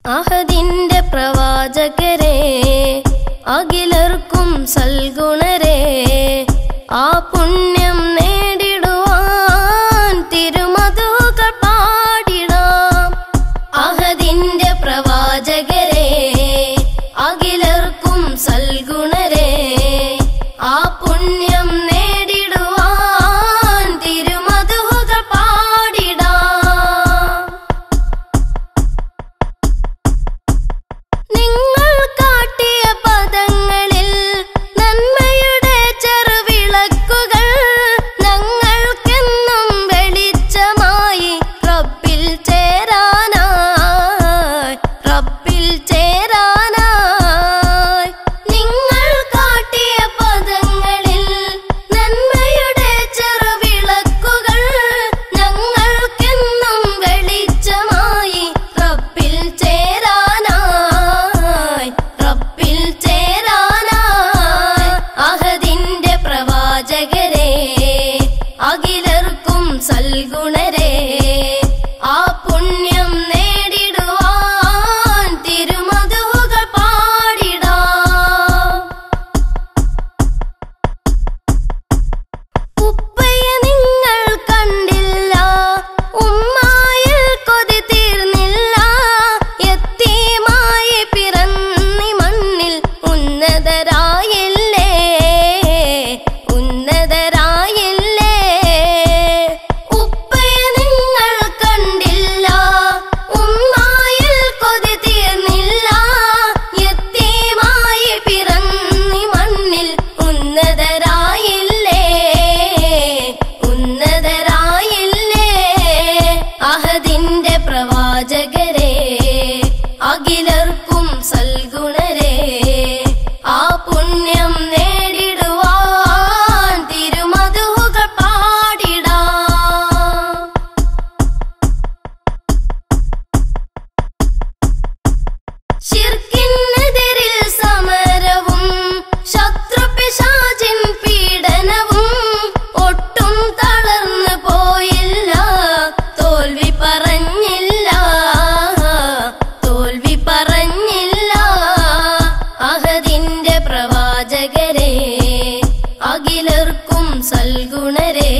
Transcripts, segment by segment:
അഹദിന്റെ പ്രവാചകരെ അഖിലർക്കും സൽഗുണരെ ആ പുണ്യം നേടിടുവാൻ തിരുമധുകൾ പാടിടാം. അഹദിന്റെ പ്രവാചകരെ അഖിലർക്കും സൽഗുണരെ ആ പുണ്യം നേടിടുവാൻ തിരുമധുകൾ പാടിടാം. നിങ്ങൾ കാട്ടിയ പദങ്ങളിൽ നന്മയുടെ ചെറുവിളക്കുകൾ ഞങ്ങൾക്കെന്നും വെളിച്ചമായി റബ്ബിൽ ചേരാനായി റബ്ബിൽ ചേരാനായി. നിങ്ങൾ കാട്ടിയ പദങ്ങളിൽ നന്മയുടെ ചെറുവിളക്കുകൾ ഞങ്ങൾക്കെന്നും വെളിച്ചമായി റബ്ബിൽ ചേരാനായി റബ്ബിൽ ചേരാനായി. അഹദിന്റെ പ്രവാചകരെ അഖിലർക്കും സൽഗുണരെ ആ പുണ്യം നേടിടുവാൻ തിരുമധുകൾ പാടിടാം. ഉപ്പയെ നിങ്ങൾ കണ്ടില്ല, ഉമ്മായിൽ കൊതി തീർന്നില്ല, യത്തീമായി പിറന്നി മണ്ണിൽ ഉന്നതരായില്ലേ ഉന്നതരായില്ലേ. ഉപ്പയെ നിങ്ങൾ കണ്ടില്ല, ഉമ്മായിൽ കൊതി തീർന്നില്ല, യത്തീമായി പിറന്നി മണ്ണിൽ ഉന്നതരായില്ലേ ഉന്നതരായില്ലേ. അഹദിന്റെ പ്രവാചകരെ അഖിലർക്കും സൽഗുണരെ ആ പുണ്യം നേടിടുവാൻ തിരുമധുകൾ പാടിടാം. ശിർക്കിനെതിരിൽ സമരവും ശത്രുപിശാചിൻ പീഡനവും ഒട്ടും തളർന്നു പോയില്ല, തോൽവി പറഞ്ഞില്ല തോൽവി പറഞ്ഞില്ല. അഹദിന്റെ പ്രവാചകരെ അഖിലർക്കും സൽഗുണരെ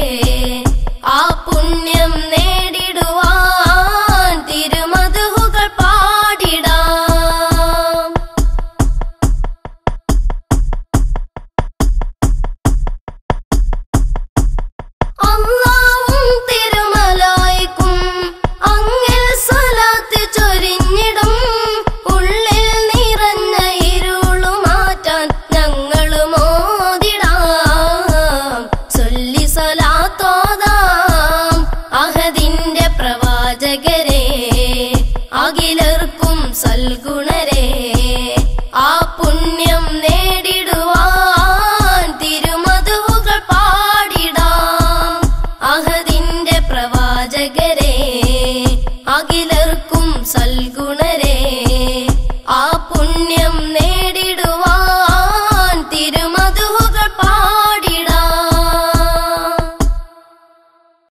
ആ പുണ്യം നേടിടുവാൻ തിരുമധുകൾ പാടിടാം. അല്ലാഹുവും തിരുമലായിക്കും അങ്ങിൽ സ്വലാത്ത് ചൊരിഞ്ഞിടും, ഉള്ളിൽ നിറഞ്ഞ ഇരുളു മാറ്റാൻ ഞങ്ങളും ഓതിടാം, ചൊല്ലി സ്വലാത്തോതാം. അഹദിന്റെ പ്രവാചകരെ അഖിലർക്കും സൽഗുണരെ ആ പുണ്യം നേടിടുവാൻ തിരുമധുകൾ പാടിടാം. അഹദിന്റെ പ്രവാചകരെ അഖിലർക്കും സൽഗുണരെ ആ പുണ്യം